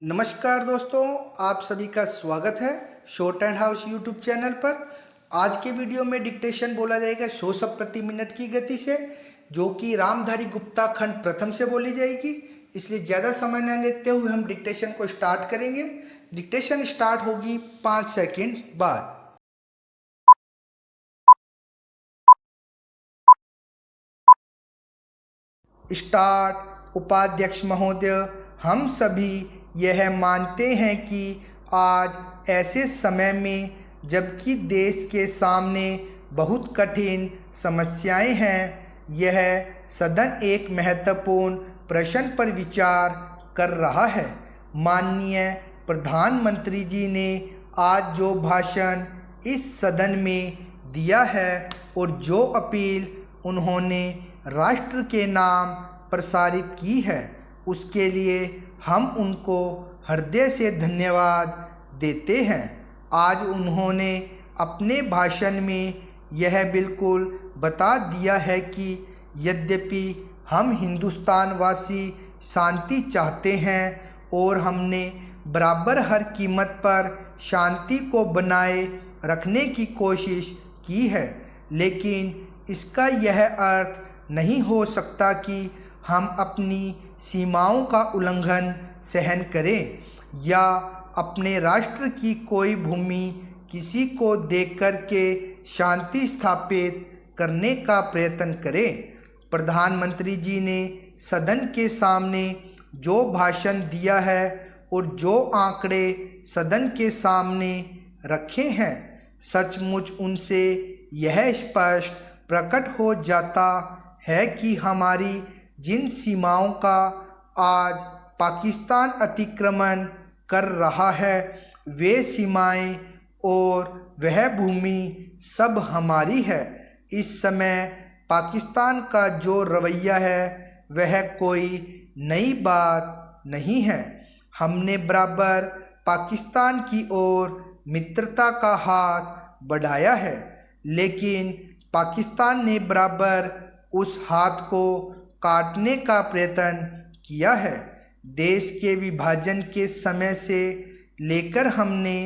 नमस्कार दोस्तों, आप सभी का स्वागत है short and house YouTube channel पर। आज के वीडियो में डिक्टेशन बोला जाएगा 100 शब्द प्रति मिनट की गति से, जो कि रामधारी गुप्ता खंड प्रथम से बोली जाएगी। इसलिए ज़्यादा समय न लेते हुए हम डिक्टेशन को स्टार्ट करेंगे। डिक्टेशन स्टार्ट होगी 5 सेकंड बाद। स्टार्ट। उपाध्यक्ष महोदय, हम सभी यह मानते हैं कि आज ऐसे समय में जबकि देश के सामने बहुत कठिन समस्याएं हैं, यह सदन एक महत्वपूर्ण प्रश्न पर विचार कर रहा है। माननीय प्रधानमंत्री जी ने आज जो भाषण इस सदन में दिया है और जो अपील उन्होंने राष्ट्र के नाम प्रसारित की है, उसके लिए हम उनको हृदय से धन्यवाद देते हैं। आज उन्होंने अपने भाषण में यह बिल्कुल बता दिया है कि यद्यपि हम हिंदुस्तानवासी शांति चाहते हैं और हमने बराबर हर कीमत पर शांति को बनाए रखने की कोशिश की है, लेकिन इसका यह अर्थ नहीं हो सकता कि हम अपनी सीमाओं का उल्लंघन सहन करें या अपने राष्ट्र की कोई भूमि किसी को देकर के शांति स्थापित करने का प्रयत्न करें। प्रधानमंत्री जी ने सदन के सामने जो भाषण दिया है और जो आंकड़े सदन के सामने रखे हैं, सचमुच उनसे यह स्पष्ट प्रकट हो जाता है कि हमारी जिन सीमाओं का आज पाकिस्तान अतिक्रमण कर रहा है, वे सीमाएं और वह भूमि सब हमारी है। इस समय पाकिस्तान का जो रवैया है, वह कोई नई बात नहीं है। हमने बराबर पाकिस्तान की ओर मित्रता का हाथ बढ़ाया है, लेकिन पाकिस्तान ने बराबर उस हाथ को काटने का प्रयत्न किया है। देश के विभाजन के समय से लेकर हमने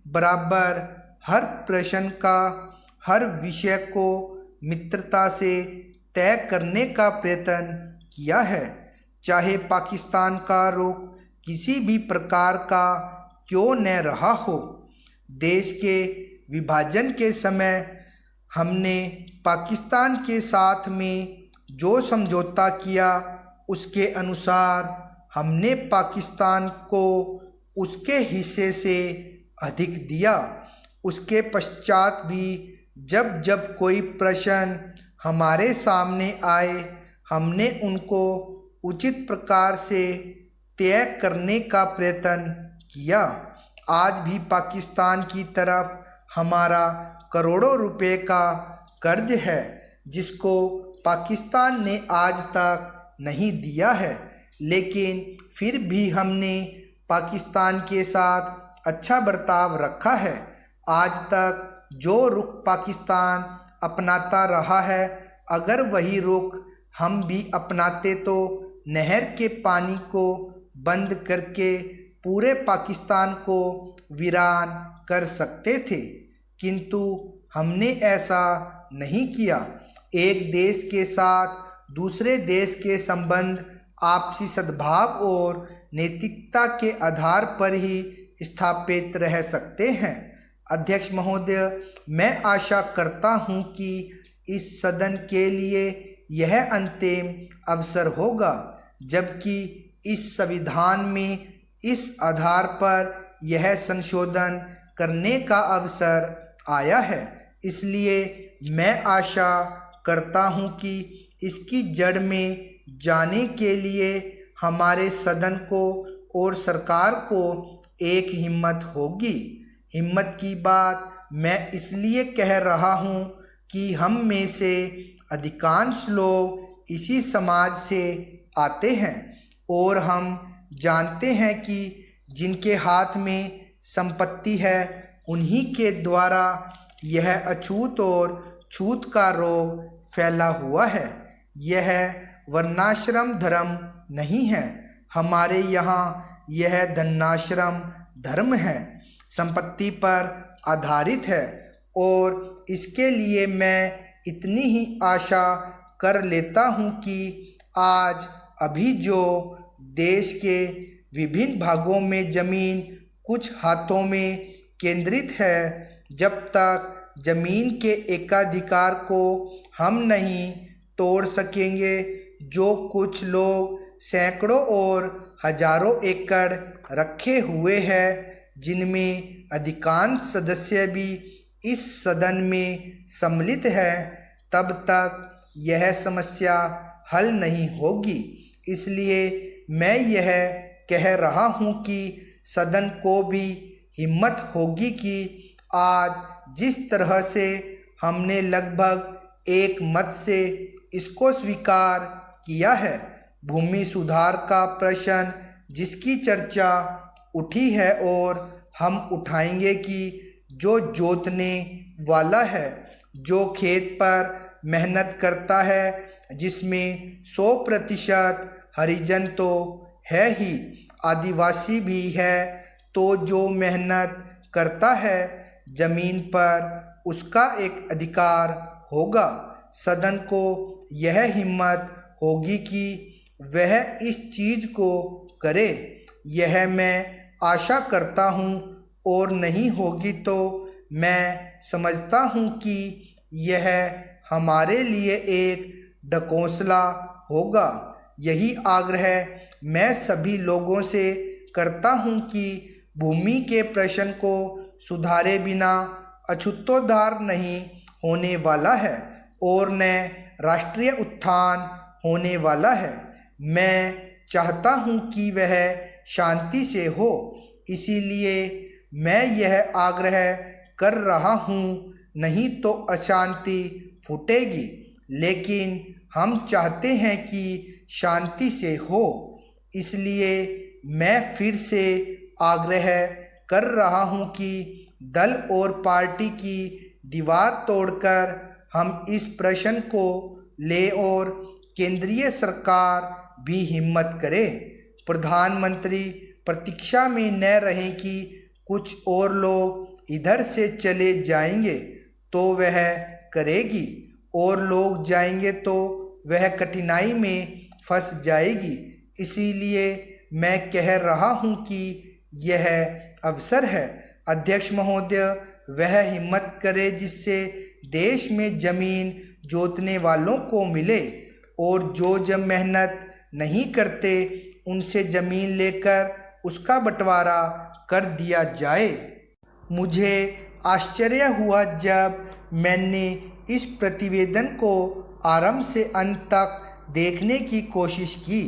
बराबर हर प्रश्न का, हर विषय को मित्रता से तय करने का प्रयत्न किया है, चाहे पाकिस्तान का रुख किसी भी प्रकार का क्यों न रहा हो। देश के विभाजन के समय हमने पाकिस्तान के साथ में जो समझौता किया, उसके अनुसार हमने पाकिस्तान को उसके हिस्से से अधिक दिया। उसके पश्चात भी जब जब कोई प्रश्न हमारे सामने आए, हमने उनको उचित प्रकार से तय करने का प्रयत्न किया। आज भी पाकिस्तान की तरफ हमारा करोड़ों रुपए का कर्ज है, जिसको पाकिस्तान ने आज तक नहीं दिया है, लेकिन फिर भी हमने पाकिस्तान के साथ अच्छा बर्ताव रखा है। आज तक जो रुख पाकिस्तान अपनाता रहा है, अगर वही रुख हम भी अपनाते तो नहर के पानी को बंद करके पूरे पाकिस्तान को वीरान कर सकते थे, किंतु हमने ऐसा नहीं किया। एक देश के साथ दूसरे देश के संबंध आपसी सद्भाव और नैतिकता के आधार पर ही स्थापित रह सकते हैं। अध्यक्ष महोदय, मैं आशा करता हूं कि इस सदन के लिए यह अंतिम अवसर होगा, जबकि इस संविधान में इस आधार पर यह संशोधन करने का अवसर आया है। इसलिए मैं आशा करता हूं कि इसकी जड़ में जाने के लिए हमारे सदन को और सरकार को एक हिम्मत होगी। हिम्मत की बात मैं इसलिए कह रहा हूं कि हम में से अधिकांश लोग इसी समाज से आते हैं और हम जानते हैं कि जिनके हाथ में संपत्ति है, उन्हीं के द्वारा यह अछूत और छूत का रोग फैला हुआ है। यह वर्णाश्रम धर्म नहीं है। हमारे यहाँ यह धन्नाश्रम धर्म है, संपत्ति पर आधारित है और इसके लिए मैं इतनी ही आशा कर लेता हूँ कि आज अभी जो देश के विभिन्न भागों में ज़मीन कुछ हाथों में केंद्रित है, जब तक ज़मीन के एकाधिकार को हम नहीं तोड़ सकेंगे, जो कुछ लोग सैकड़ों और हजारों एकड़ रखे हुए हैं, जिनमें अधिकांश सदस्य भी इस सदन में सम्मिलित हैं, तब तक यह समस्या हल नहीं होगी। इसलिए मैं यह कह रहा हूँ कि सदन को भी हिम्मत होगी कि आज जिस तरह से हमने लगभग एक मत से इसको स्वीकार किया है, भूमि सुधार का प्रश्न जिसकी चर्चा उठी है और हम उठाएंगे कि जो जोतने वाला है, जो खेत पर मेहनत करता है, जिसमें 100% हरिजन तो है ही, आदिवासी भी है, तो जो मेहनत करता है ज़मीन पर उसका एक अधिकार होगा। सदन को यह हिम्मत होगी कि वह इस चीज़ को करे, यह मैं आशा करता हूँ, और नहीं होगी तो मैं समझता हूँ कि यह हमारे लिए एक ढकोसला होगा। यही आग्रह मैं सभी लोगों से करता हूँ कि भूमि के प्रश्न को सुधारे बिना अछूतोद्धार नहीं होने वाला है और न राष्ट्रीय उत्थान होने वाला है। मैं चाहता हूँ कि वह शांति से हो, इसीलिए मैं यह आग्रह कर रहा हूँ, नहीं तो अशांति फूटेगी, लेकिन हम चाहते हैं कि शांति से हो। इसलिए मैं फिर से आग्रह कर रहा हूँ कि दल और पार्टी की दीवार तोड़कर हम इस प्रश्न को ले और केंद्रीय सरकार भी हिम्मत करे। प्रधानमंत्री प्रतीक्षा में न रहें कि कुछ और लोग इधर से चले जाएंगे तो वह करेगी, और लोग जाएंगे तो वह कठिनाई में फंस जाएगी। इसीलिए मैं कह रहा हूँ कि यह अवसर है, अध्यक्ष महोदय, वह हिम्मत करे जिससे देश में ज़मीन जोतने वालों को मिले, और जो जब मेहनत नहीं करते उनसे ज़मीन लेकर उसका बंटवारा कर दिया जाए। मुझे आश्चर्य हुआ जब मैंने इस प्रतिवेदन को आरंभ से अंत तक देखने की कोशिश की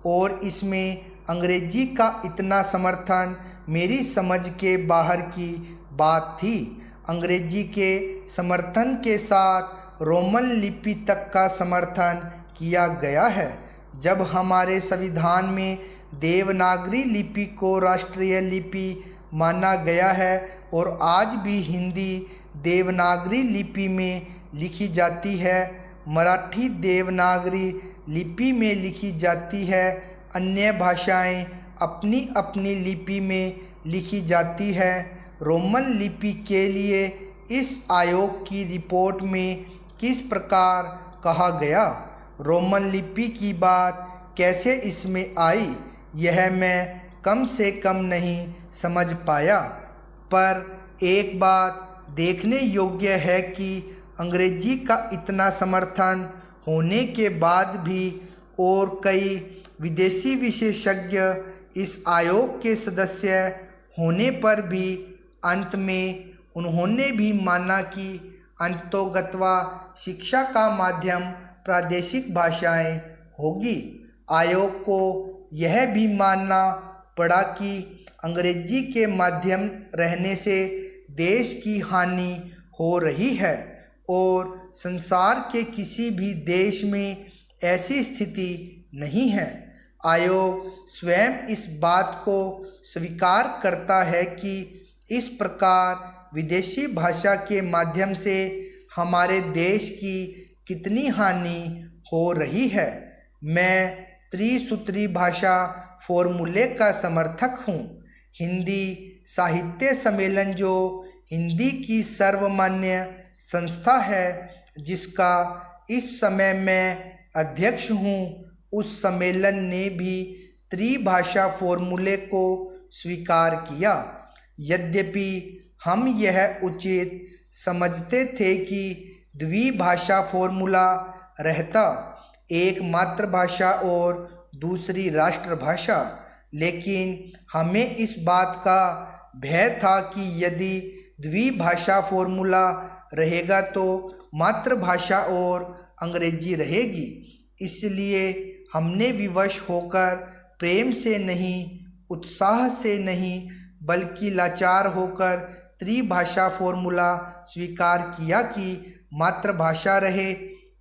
और इसमें अंग्रेजी का इतना समर्थन मेरी समझ के बाहर की बात थी। अंग्रेजी के समर्थन के साथ रोमन लिपि तक का समर्थन किया गया है। जब हमारे संविधान में देवनागरी लिपि को राष्ट्रीय लिपि माना गया है और आज भी हिंदी देवनागरी लिपि में लिखी जाती है, मराठी देवनागरी लिपि में लिखी जाती है, अन्य भाषाएं अपनी अपनी लिपि में लिखी जाती है। रोमन लिपि के लिए इस आयोग की रिपोर्ट में किस प्रकार कहा गया, रोमन लिपि की बात कैसे इसमें आई, यह मैं कम से कम नहीं समझ पाया। पर एक बात देखने योग्य है कि अंग्रेजी का इतना समर्थन होने के बाद भी और कई विदेशी विशेषज्ञ इस आयोग के सदस्य होने पर भी अंत में उन्होंने भी माना कि अंततोगत्वा शिक्षा का माध्यम प्रादेशिक भाषाएं होगी। आयोग को यह भी मानना पड़ा कि अंग्रेजी के माध्यम रहने से देश की हानि हो रही है और संसार के किसी भी देश में ऐसी स्थिति नहीं है। आयोग स्वयं इस बात को स्वीकार करता है कि इस प्रकार विदेशी भाषा के माध्यम से हमारे देश की कितनी हानि हो रही है। मैं त्रिसूत्री भाषा फॉर्मूले का समर्थक हूँ। हिंदी साहित्य सम्मेलन जो हिंदी की सर्वमान्य संस्था है, जिसका इस समय मैं अध्यक्ष हूँ, उस सम्मेलन ने भी त्रिभाषा फॉर्मूले को स्वीकार किया। यद्यपि हम यह उचित समझते थे कि द्विभाषा फॉर्मूला रहता, एक मातृभाषा और दूसरी राष्ट्रभाषा, लेकिन हमें इस बात का भय था कि यदि द्विभाषा फॉर्मूला रहेगा तो मातृभाषा और अंग्रेजी रहेगी। इसलिए हमने विवश होकर प्रेम से नहीं, उत्साह से नहीं, बल्कि लाचार होकर त्रिभाषा फॉर्मूला स्वीकार किया कि मातृभाषा रहे,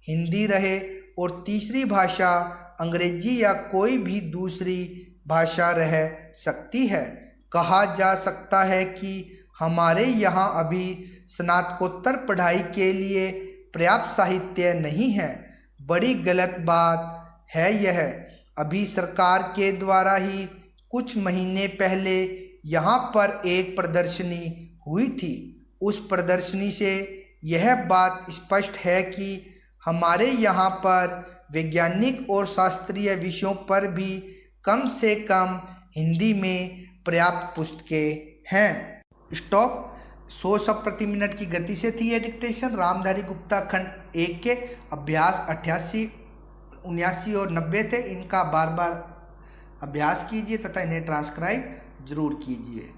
हिंदी रहे और तीसरी भाषा अंग्रेजी या कोई भी दूसरी भाषा रह सकती है। कहा जा सकता है कि हमारे यहाँ अभी स्नातकोत्तर पढ़ाई के लिए पर्याप्त साहित्य नहीं है। बड़ी गलत बात है यह। अभी सरकार के द्वारा ही कुछ महीने पहले यहाँ पर एक प्रदर्शनी हुई थी। उस प्रदर्शनी से यह बात स्पष्ट है कि हमारे यहाँ पर वैज्ञानिक और शास्त्रीय विषयों पर भी कम से कम हिंदी में पर्याप्त पुस्तकें हैं। स्टॉप। 100 शब्द प्रति मिनट की गति से थी यह डिक्टेशन। रामधारी गुप्ता खंड 1 के अभ्यास 88, 79 और 90 थे। इनका बार बार अभ्यास कीजिए तथा इन्हें ट्रांसक्राइब जरूर कीजिए।